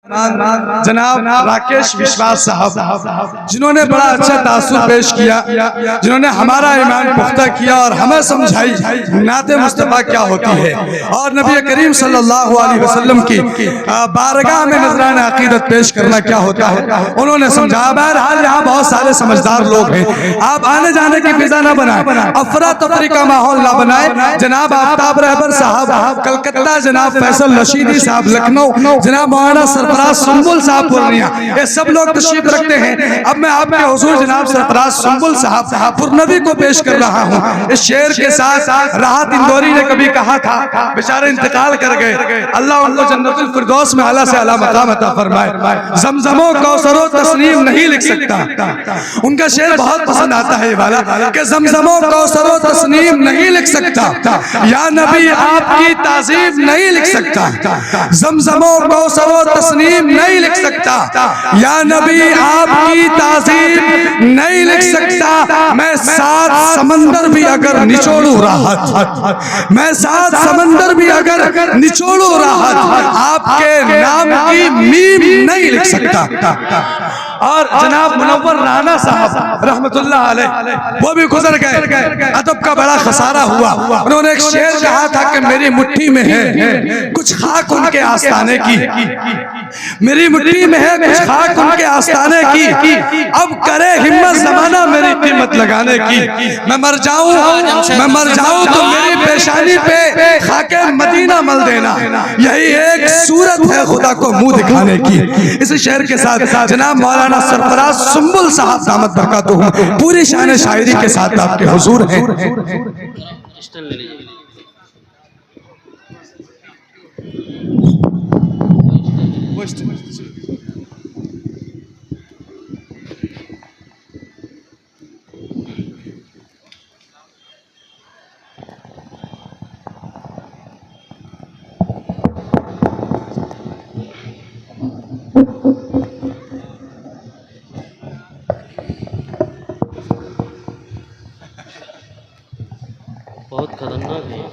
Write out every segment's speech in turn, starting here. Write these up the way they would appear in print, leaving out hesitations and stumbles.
जनाब राकेश विश्वास साहब, जिन्होंने बड़ा अच्छा तासुर पेश किया, जिन्होंने हमारा ईमान पुख्ता किया और हमें समझाई नाते मुस्तफा क्या होती है और नबी करीम सल्लल्लाहु अलैहि वसल्लम की बारगाह में नजरान अकीदत पेश करना क्या होता है, उन्होंने समझाया। बहरहाल यहाँ बहुत सारे समझदार लोग हैं, आप आने जाने की फिजा ना बनाए, अफरा तफरी का माहौल ना बनाए। जनाब आफ्ताब रहबर साहब कलकत्ता, जनाब फैसल रशीदी साहब लखनऊ, जनाब मौलाना सरफराज सुंबुल साहब पूर्णिया, ये सब लोग तशरीफ रखते हैं। अब मैं आपके हुजूर जनाब सरफराज सुंबुल साहब पुरनवी को पेश कर रहा हूँ। इस शेर के साथ राहत इंदौरी ने कभी कहा था, बेचारे इंतकाल कर गए, अल्लाह उनको जन्नतुल फिरदौस में आला से आला मकाम अता फरमाए। ज़मज़मो कौसरो तस्नीम नहीं लिख सकता, उनका शेर बहुत पसंद आता है ये वाला कि ज़मज़मो कौसरो तस्नीम नहीं लिख सकता, या नबी आपकी ताज़ीम नहीं लिख सकता। ज़मज़मो कौसरो तस्नीम नहीं लिख सकता, या नबी आपकी ताज़ीम नहीं लिख सकता। मैं सात समंदर भी अगर निचोड़ू राहत, मैं सात समंदर भी अगर निचोड़ू राहत, आपके नाम की मीम नहीं लिख सकता। और जनाब मुनव्वर राना साहब रहमतुल्लाह अलैह वो भी गुजर गए, अदब का बड़ा खसारा हुआ। उन्होंने एक शेर कहा था कि मेरी मुट्ठी में है कुछ खाक उनके आस्ताने की, मेरी मुट्ठी में है कुछ खाक उनके आस्ताने की, अब करे हिम्मत जमाना मेरी कीमत लगाने की। मैं मर जाऊं तो मेरी पेशानी पे खाके मदीना मल देना, यही एक सूरत है खुदा को मुंह दिखाने की। इस शेर के साथ जनाब मौलाना सरफराज सुंबुल साहब दामत बरकातुहू पूरी शान शायरी के साथ आपके हुजूर हैं। बहुत खतरनाक है।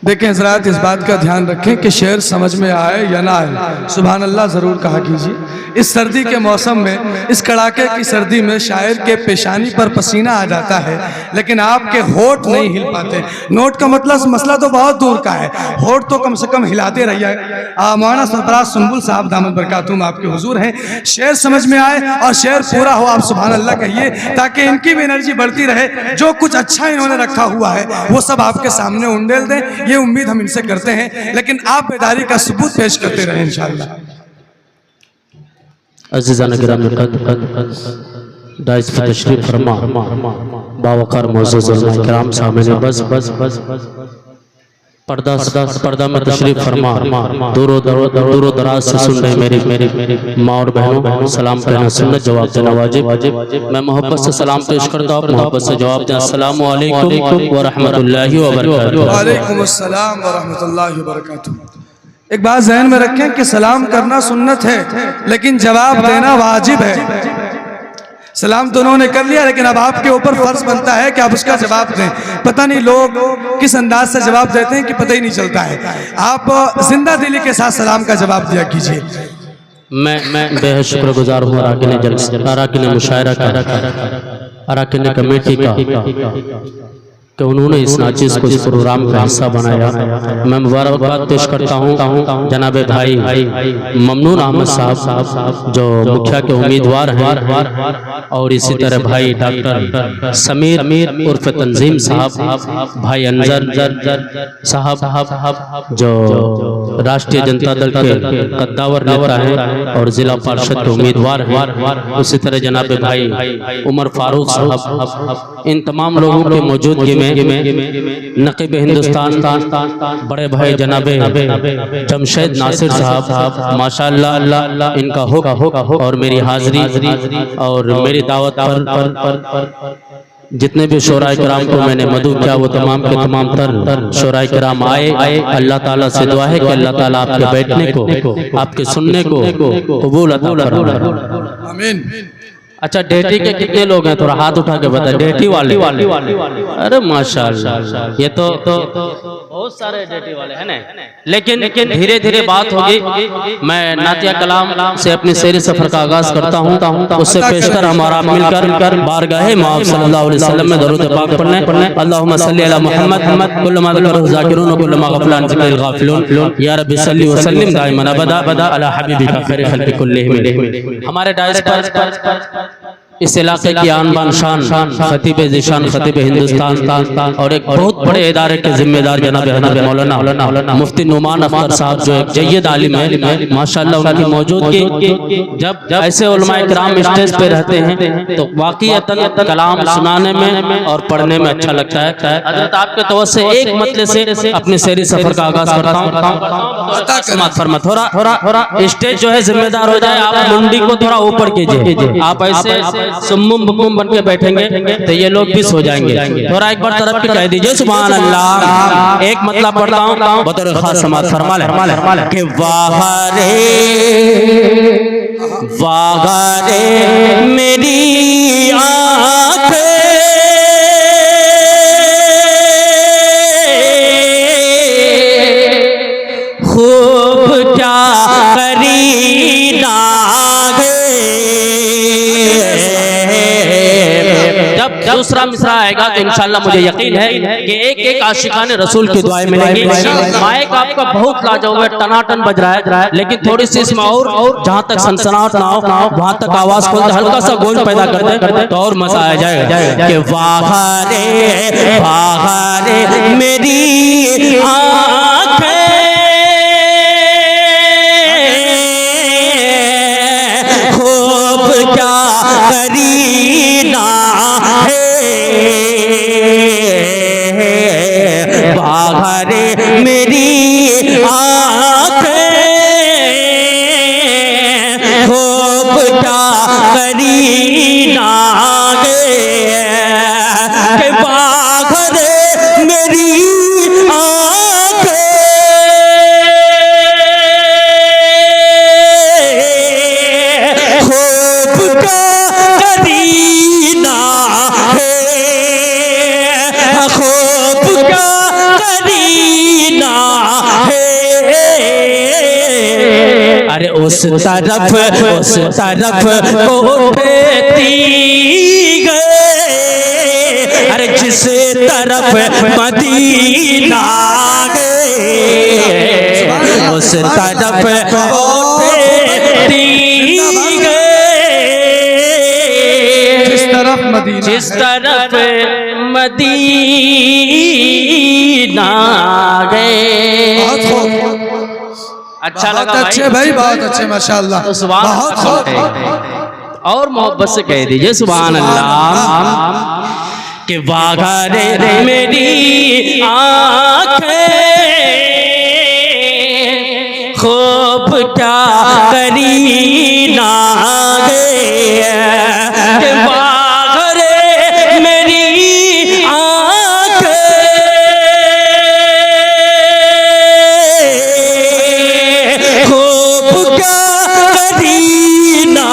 देखें हज़रात, इस बात का ध्यान रखें कि शेर समझ में आए या ना आए, सुभान अल्लाह ज़रूर कहा कीजिए। इस सर्दी के मौसम में, इस कड़ाके की सर्दी में शायर के पेशानी पर पसीना आ जाता है, लेकिन आपके होठ नहीं हिल पाते। नोट का मतलब मसला तो बहुत दूर का है, होठ तो कम से कम हिलाते रहिए। मौलाना सरफराज सुंबुल साहब दामत बरकातुहू आपके हुजूर हैं। शेर समझ में आए और शेर पूरा हो, आप सुभान अल्लाह कहिए, ताकि इनकी भी एनर्जी बढ़ती रहे। जो कुछ अच्छा इन्होंने रखा हुआ है वो सब आपके सामने उंडेल दें, ये उम्मीद हम इनसे करते हैं, लेकिन आप बेदारी का सबूत पेश करते रहें इंशाअल्लाह। अज़ीज़ान गिरामी दाइस पे तशरीफ फरमा, बावकार मोअज़्ज़ज़ उलमा किराम सामने बस पर्दा में तशरीफ फरमा, दूरो दराज से सुन रहे मेरी माँ और बहनों, सलाम कहना सुन्नत, जवाब देना वाजिब। मैं मोहब्बत से सलाम पेश करता हूँ, मोहब्बत से जवाब दें। अस्सलामु अलैकुम व रहमतुल्लाहि व बरकातुहू। वालेकुम अस्सलाम व रहमतुल्लाहि व बरकातुहू। एक बात ज़हन में रखें कि सलाम करना सुन्नत है, लेकिन जवाब देना वाजिब है। सलाम तो उन्होंने कर लिया, लेकिन अब आपके ऊपर फर्ज बनता है कि आप उसका जवाब दें। पता नहीं लोग किस अंदाज से जवाब देते हैं कि पता ही नहीं चलता है। आप जिंदा दिली के साथ सलाम का जवाब दिया कीजिए। मैं बेहद शुक्रगुजार हूँ अराकिन मुशायरा का, अराकिन कमेटी का, कि उन्होंने इस नाचिज़ को इस प्रोग्राम का हिस्सा बनाया। मैं मुबारकबाद पेश करता हूँ जनाब भाई ममनून अहमद साहब जो मुखिया के उम्मीदवार हैं, और इसी तरह भाई डॉक्टर समीर उर्फ तंजीम साहब, भाई अंजर साहब जो राष्ट्रीय जनता दल के कद्दावर नेता हैं और जिला पार्षद के उम्मीदवार हैं, उसी तरह जनाब भाई उमर फारूक साहब, इन तमाम लोगों के मौजूदगी में नकीब हिंदुस्तान बड़े भाई जनाबे जमशेद नासिर साहब, माशाअल्लाह इनका होगा और मेरी हाजिरी और मेरी दावत पर जितने भी शोराए किराम को मैंने मदू किया वो तमाम के तमाम तर शोराए किराम आए। अल्लाह ताला से दुआ है कि अल्लाह ताला आपके बैठने को, आपके सुनने को कबूल अता फरमाए। आमीन। अच्छा, डेटी के कितने लोग हैं? थोड़ा हाथ उठा के बता। डेटी वाले? अरे माशाल्लाह, ये तो बहुत सारे डेटी वाले हैं ना। लेकिन धीरे धीरे बात होगी। मैं नातिया कलाम से अपने शेर सफर का आगाज करता हूँ। उससे पेशकर हमारा मिलकर बारगाहे मौला सल्लल्लाहु अलैहि वसल्लम में दरूद पाक पढ़ने। अल्लाहुम्मा सल्ली अला मुहम्मद कुल्लमा ज़करहु ज़ाकिरून व कुल्लमा गफला अन ज़िक्रिल गाफिलून। या रब्बी सल्ली व सल्लिम दाइमन अबदा अला हबीबिका खैर खल्क़ि कुल्लिहिम। हमारे डायस पर इस इलाके की आन बान शान खतीब ज़िशान खतीब हिंदुस्तान और एक बहुत बड़े इदारे के जिम्मेदार जनाब हज़रत मौलाना मुफ्ती नुमान अख्तर साहब जो एक जय्यद आलिम है माशाअल्लाह, उनकी मौजूदगी जब ऐसे उलमाए किराम स्टेज पे रहते हैं तो वाक़ईतन कलाम सुनाने में और पढ़ने में अच्छा लगता है। हज़रत आपके तवज्जो से एक मतले से अपने शेरी सफर का आगाज करता हूँ। थोड़ा स्टेज जो है जिम्मेदार हो जाए, आप मुंडी को थोड़ा ऊपर कीजिए। आप ऐसे सुम्मुम बुम्मुम बन के बैठेंगे तो ये लोग भी सो जाएंगे। थोड़ा एक बार तरफ कह दीजिए सुभान अल्लाह। एक मतलब पढ़ता हूँ बतौर खास समाज फरमा ले कि वाह रे मेरी आँखें खूब क्या करीना दूसरा मिसरा आएगा तो इंशाल्लाह मुझे यकीन है कि एक एक आशिकाने रसूल की दुआएं मिलेंगी। माइक आपका बहुत लाजवाब है, टनाटन बज रहा है, लेकिन थोड़ी सी इसमें और जहां तक सनसनाहट ना हो वहां तक आवाज खोलते हल्का सा गूंज पैदा करते तो और मजा आ जाएगा कि वाह रे मेरी आँखें खूब क्या करीना रे मेरी आँखें खूब क्या करीना के बाघ रे मेरी आँखें खूब क्या करीना खूब क्या करीना अरे उस तरफ को बेती गए, अरे जिस तरफ मदीना गए उस तरफ को बेती गए, जिस तरफ मदीना गए। अच्छा लगा अच्छे भाई, बहुत अच्छे माशाअल्लाह, बहुत और मोहब्बत से कह दीजिए सुभान अल्लाह कि वागा रे मेरी आँखें खूब क्या करीना गे वागा रे मेरी आँखें खूब क्या करीना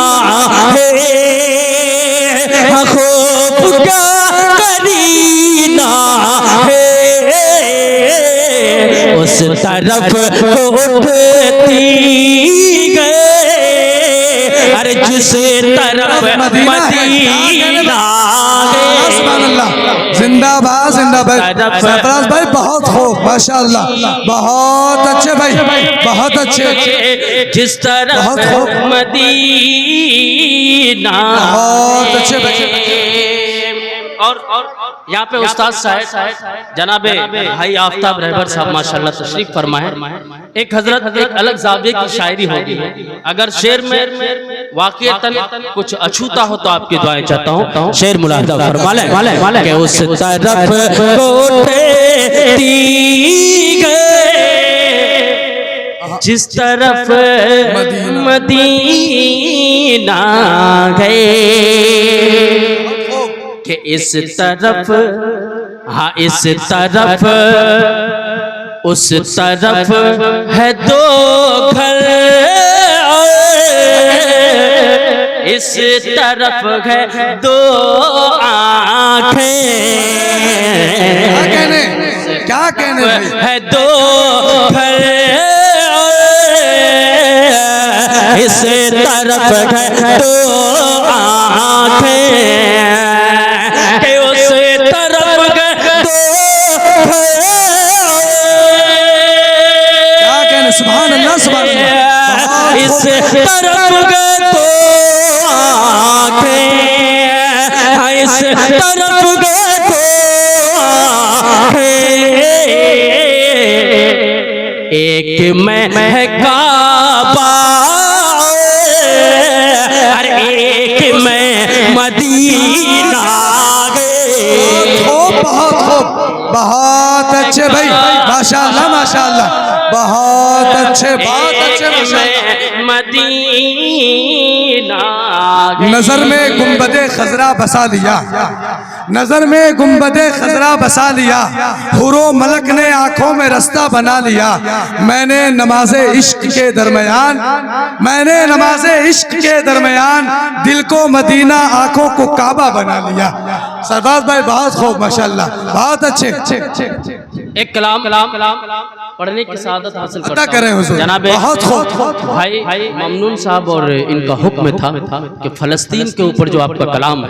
खूब क्या करीना उस तरफ उठती गए, अरे जिस तरफ मदीना जिंदाबाद जिंदाबाद। सरफराज भाई बहुत खूब माशाअल्लाह, बहुत अच्छे भाई, बहुत अच्छे, जिस तरफ मदीना बहुत अच्छे भाई। और यहाँ पे उस्ताद साहब जनाबे भाई आफ्ताब रहबर साहब माशाल्लाह तशरीफ फरमा है। एक हजरत एक अलग जाविये की शायरी होगी, अगर शेर में वाक़ईतन कुछ अछूता हो तो आपकी दुआएं चाहता हूँ। शेर मुलाहिजा फरमा लें कि उस तरफ कोठे गए जिस तरफ मदीना गए कि इस तरफ हाँ इस तरफ उस तरफ है दो घर, इस तरफ है दो आँखें, क्या कहने है दो घर, इस तरफ है दो आँखें, उस तरफ है दो घर। क्या कहने, सुभान अल्लाह सुभान अल्लाह। इस तरफ है दो आँखें, इस तरफ है दो आँखें, एक में है काबा, और एक में मदीना। बहुत खूब, बहुत अच्छे भाई, माशाअल्लाह माशाअल्लाह, बहुत अच्छे माशाअल्लाह। मदीना नजर में गुंबदे खजरा बसा लिया, नजर में गुंबदे खजरा बसा लिया, हुरो मलक ने आंखों में रास्ता बना लिया। मैंने नमाजे इश्क के दरमियान, मैंने नमाजे इश्क के दरमियान दिल को मदीना आंखों को काबा बना लिया। सरदार भाई बहुत खूब माशाअल्लाह, बहुत अच्छे। एक कलाम पढ़ने की सादत हासिल करता करें हुजूर, जनाब बहुत खूब। भाई ममनून साहब और इनका हुक्म था कि फलस्तीन के ऊपर जो आपका कलाम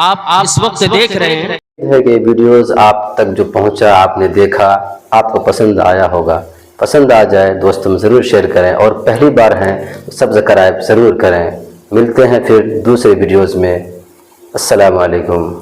आप इस वक्त देख रहे हैं कि वीडियोस आप तक जो पहुंचा, आपने देखा, आपको पसंद आया होगा। पसंद आ जाए दोस्तों में ज़रूर शेयर करें, और पहली बार हैं तो सब्सक्राइब ज़रूर करें। मिलते हैं फिर दूसरे वीडियोस में। अस्सलाम वालेकुम।